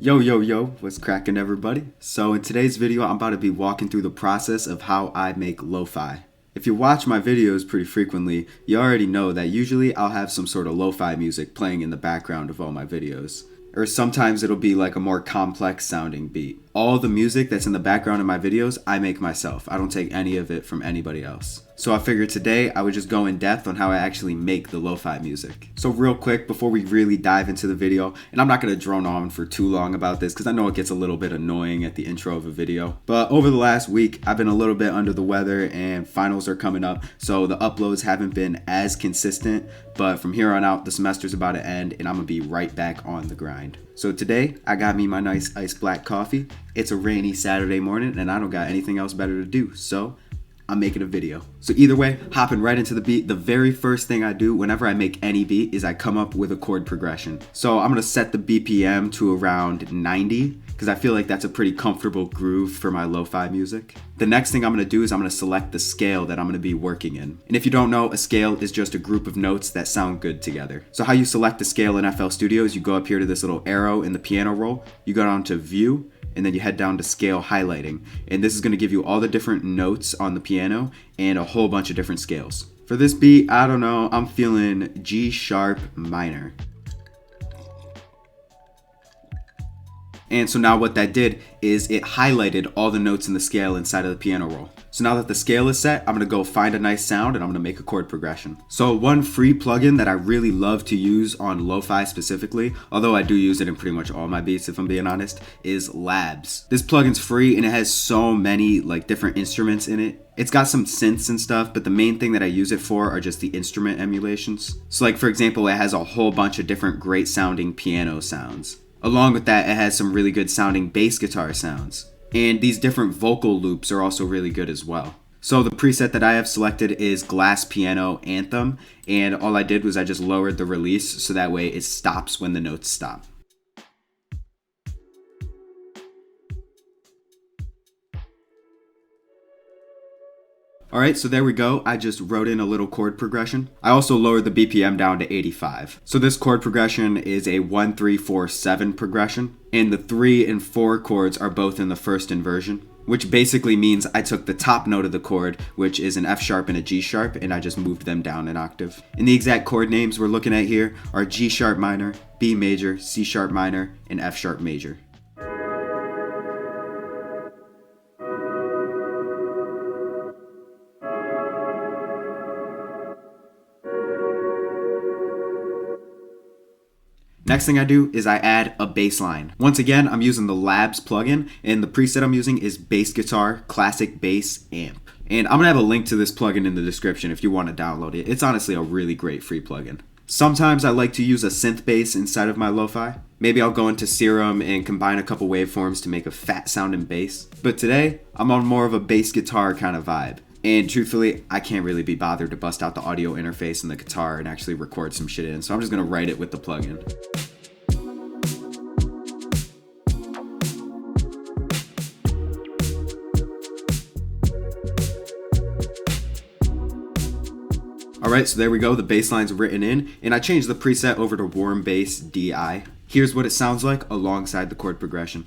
Yo, what's cracking everybody? So in today's video, I'm about to be walking through the process of how I make lo-fi. If you watch my videos pretty frequently, you already know that usually I'll have some sort of lo-fi music playing in the background of all my videos. Or sometimes it'll be like a more complex sounding beat. All the music that's in the background of my videos, I make myself. I don't take any of it from anybody else. So I figured today I would just go in depth on how I actually make the lo-fi music. So real quick, before we really dive into the video, and I'm not going to drone on for too long about this because I know it gets a little bit annoying at the intro of a video. But over the last week, I've been a little bit under the weather and finals are coming up, so the uploads haven't been as consistent. But from here on out, the semester's about to end and I'm going to be right back on the grind. So today, I got me my nice iced black coffee. It's a rainy Saturday morning and I don't got anything else better to do, so I'm making a video. So either way, hopping right into the beat, the very first thing I do whenever I make any beat is I come up with a chord progression. So I'm gonna set the BPM to around 90 because I feel like that's a pretty comfortable groove for my lo-fi music. The next thing I'm gonna do is I'm gonna select the scale that I'm gonna be working in. And if you don't know, a scale is just a group of notes that sound good together. So how you select the scale in FL Studio is you go up here to this little arrow in the piano roll, you go down to View, and then you head down to scale highlighting. And this is going to give you all the different notes on the piano and a whole bunch of different scales. For this beat, I don't know, I'm feeling G sharp minor. And so now what that did is it highlighted all the notes in the scale inside of the piano roll. So now that the scale is set, I'm gonna go find a nice sound and I'm gonna make a chord progression. So one free plugin that I really love to use on lo-fi specifically, although I do use it in pretty much all my beats if I'm being honest, is Labs. This plugin's free and it has so many different instruments in it. It's got some synths and stuff, but the main thing that I use it for are just the instrument emulations. So for example, it has a whole bunch of different great sounding piano sounds. Along with that, it has some really good sounding bass guitar sounds. And these different vocal loops are also really good as well. So the preset that I have selected is Glass Piano Anthem, and all I did was I just lowered the release so that way it stops when the notes stop. Alright, so there we go. I just wrote in a little chord progression. I also lowered the BPM down to 85. So this chord progression is a 1-3-4-7 progression, and the 3 and 4 chords are both in the first inversion, which basically means I took the top note of the chord, which is an F sharp and a G sharp, and I just moved them down an octave. And the exact chord names we're looking at here are G sharp minor, B major, C sharp minor, and F sharp major. Next thing I do is I add a bass line. Once again, I'm using the Labs plugin, and the preset I'm using is Bass Guitar Classic Bass Amp. And I'm gonna have a link to this plugin in the description if you want to download it. It's honestly a really great free plugin. Sometimes I like to use a synth bass inside of my lo-fi. Maybe I'll go into Serum and combine a couple waveforms to make a fat sounding bass. But today, I'm on more of a bass guitar kind of vibe. And truthfully, I can't really be bothered to bust out the audio interface and the guitar and actually record some shit in, so I'm just gonna write it with the plugin. Alright, so there we go, the bass line's written in, and I changed the preset over to Warm Bass DI. Here's what it sounds like alongside the chord progression.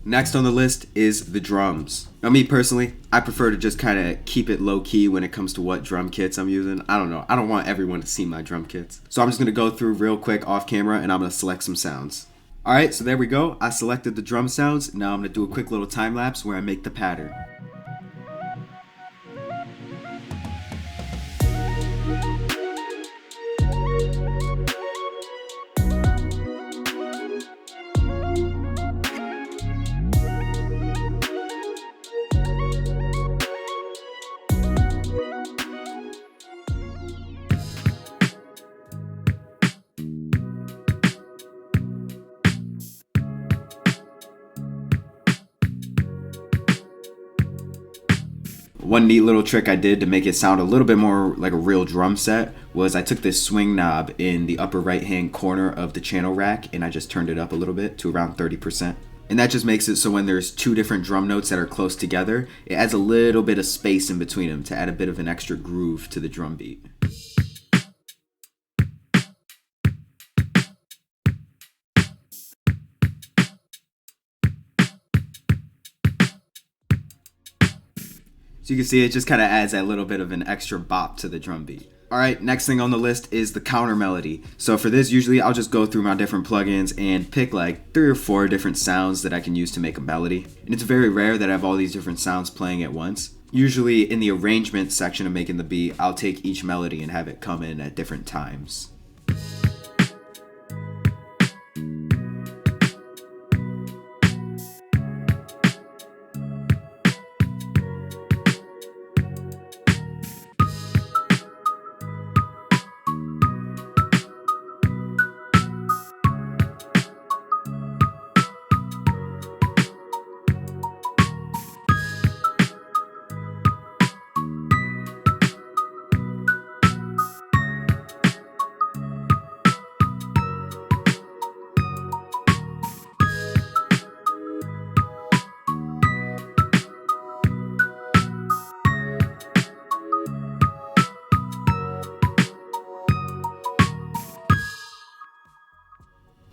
Next on the list is the drums. Now me personally, I prefer to just kind of keep it low key when it comes to what drum kits I'm using. I don't know, I don't want everyone to see my drum kits. So I'm just gonna go through real quick off camera and I'm gonna select some sounds. Alright, so there we go, I selected the drum sounds. Now I'm gonna do a quick little time lapse where I make the pattern. One neat little trick I did to make it sound a little bit more like a real drum set was I took this swing knob in the upper right hand corner of the channel rack and I just turned it up a little bit to around 30%. And that just makes it so when there's two different drum notes that are close together, it adds a little bit of space in between them to add a bit of an extra groove to the drum beat. So you can see it just kind of adds that little bit of an extra bop to the drum beat. Alright, next thing on the list is the counter melody. So for this, usually I'll just go through my different plugins and pick like 3 or 4 different sounds that I can use to make a melody. And it's very rare that I have all these different sounds playing at once. Usually in the arrangement section of making the beat, I'll take each melody and have it come in at different times.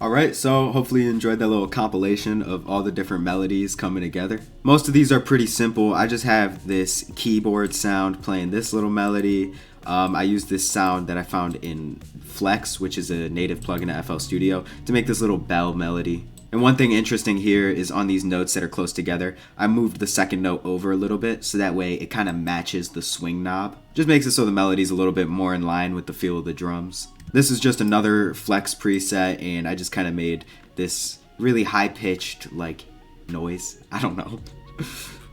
Alright, so hopefully you enjoyed that little compilation of all the different melodies coming together. Most of these are pretty simple. I just have this keyboard sound playing this little melody. I use this sound that I found in Flex, which is a native plugin at FL Studio, to make this little bell melody. And one thing interesting here is on these notes that are close together, I moved the second note over a little bit so that way it kind of matches the swing knob. Just makes it so the melody's a little bit more in line with the feel of the drums. This is just another Flex preset, and I just kind of made this really high-pitched like noise. I don't know.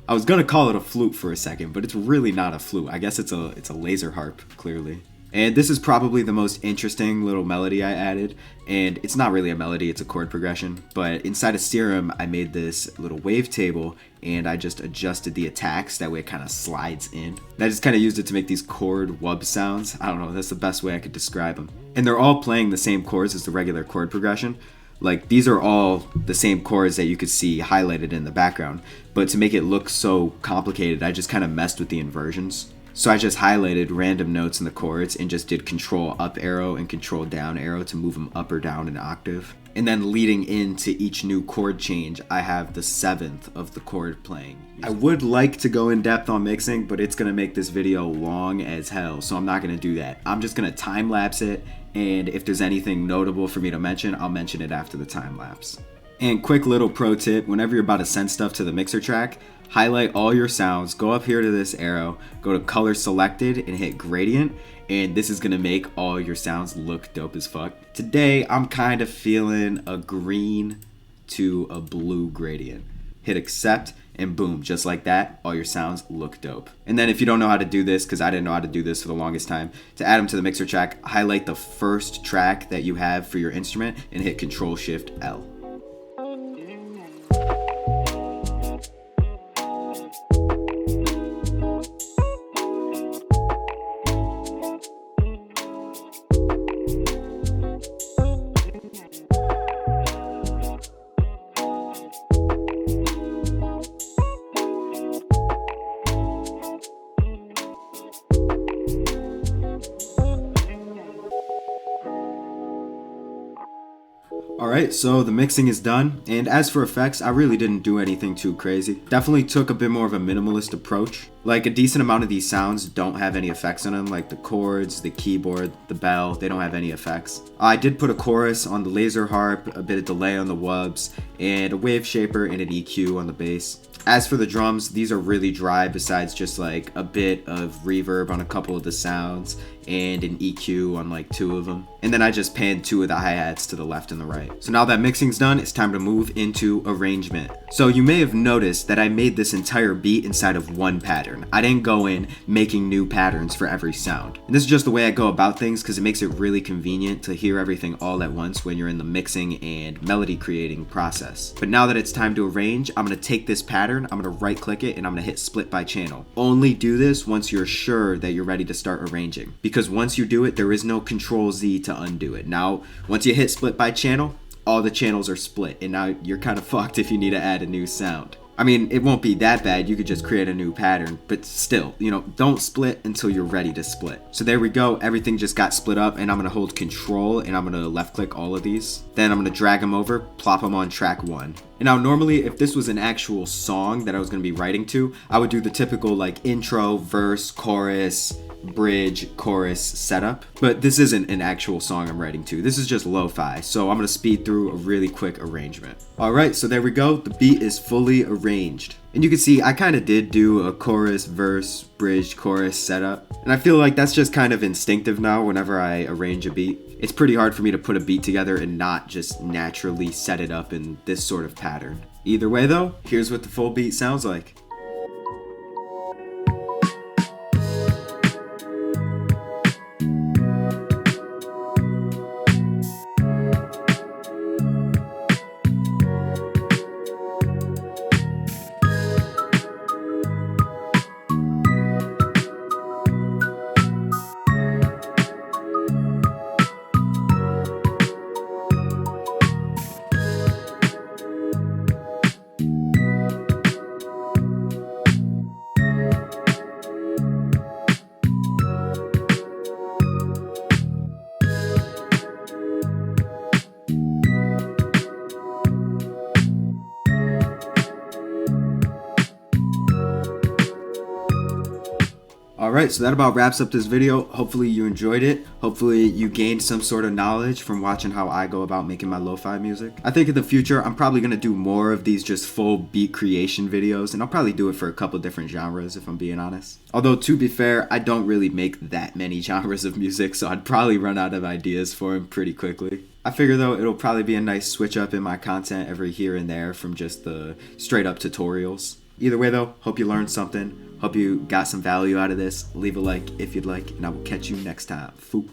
I was gonna call it a flute for a second, but it's really not a flute. I guess it's a laser harp, clearly. And this is probably the most interesting little melody I added, and it's not really a melody, it's a chord progression, but inside of Serum I made this little wavetable and I just adjusted the attacks, that way it kind of slides in. And I just kind of used it to make these chord wub sounds. I don't know, that's the best way I could describe them. And they're all playing the same chords as the regular chord progression. Like, these are all the same chords that you could see highlighted in the background, but to make it look so complicated, I just kind of messed with the inversions. So I just highlighted random notes in the chords and just did control up arrow and control down arrow to move them up or down an octave. And then leading into each new chord change, I have the 7th of the chord playing. I would like to go in depth on mixing, but it's gonna make this video long as hell, so I'm not gonna do that. I'm just gonna time lapse it, and if there's anything notable for me to mention, I'll mention it after the time lapse. And quick little pro tip, whenever you're about to send stuff to the mixer track, highlight all your sounds, go up here to this arrow, go to color selected and hit gradient, and this is gonna make all your sounds look dope as fuck. Today, I'm kind of feeling a green to a blue gradient. Hit accept, and boom, just like that, all your sounds look dope. And then if you don't know how to do this, because I didn't know how to do this for the longest time, to add them to the mixer track, highlight the first track that you have for your instrument and hit Control-Shift-L. Alright, so the mixing is done, and as for effects, I really didn't do anything too crazy. Definitely took a bit more of a minimalist approach. Like, a decent amount of these sounds don't have any effects on them, like the chords, the keyboard, the bell, they don't have any effects. I did put a chorus on the laser harp, a bit of delay on the wubs, and a wave shaper and an EQ on the bass. As for the drums, these are really dry besides just like a bit of reverb on a couple of the sounds and an EQ on like 2 of them. And then I just panned 2 of the hi-hats to the left and the right. So now that mixing's done, it's time to move into arrangement. So you may have noticed that I made this entire beat inside of one pattern. I didn't go in making new patterns for every sound. And this is just the way I go about things because it makes it really convenient to hear everything all at once when you're in the mixing and melody creating process. But now that it's time to arrange, I'm gonna take this pattern, I'm gonna right click it, and I'm gonna hit split by channel. Only do this once you're sure that you're ready to start arranging, because once you do it, there is no Control Z to undo it. Now, once you hit split by channel, all the channels are split, and now you're kind of fucked if you need to add a new sound. I mean, it won't be that bad, you could just create a new pattern, but still, don't split until you're ready to split. So there we go, everything just got split up, and I'm gonna hold Control, and I'm gonna left click all of these. Then I'm gonna drag them over, plop them on track 1. And now normally, if this was an actual song that I was gonna be writing to, I would do the typical like intro, verse, chorus, bridge, chorus setup. But this isn't an actual song I'm writing to. This is just lo-fi, so I'm gonna speed through a really quick arrangement. Alright, so there we go. The beat is fully arranged. And you can see I kind of did do a chorus, verse, bridge, chorus setup. And I feel like that's just kind of instinctive now whenever I arrange a beat. It's pretty hard for me to put a beat together and not just naturally set it up in this sort of pattern. Either way though, here's what the full beat sounds like. Alright, so that about wraps up this video. Hopefully you enjoyed it. Hopefully you gained some sort of knowledge from watching how I go about making my lo-fi music. I think in the future I'm probably going to do more of these just full beat creation videos, and I'll probably do it for a couple different genres if I'm being honest. Although to be fair, I don't really make that many genres of music, so I'd probably run out of ideas for them pretty quickly. I figure though it'll probably be a nice switch up in my content every here and there from just the straight up tutorials. Either way though, hope you learned something. Hope you got some value out of this. Leave a like if you'd like, and I will catch you next time. Foo.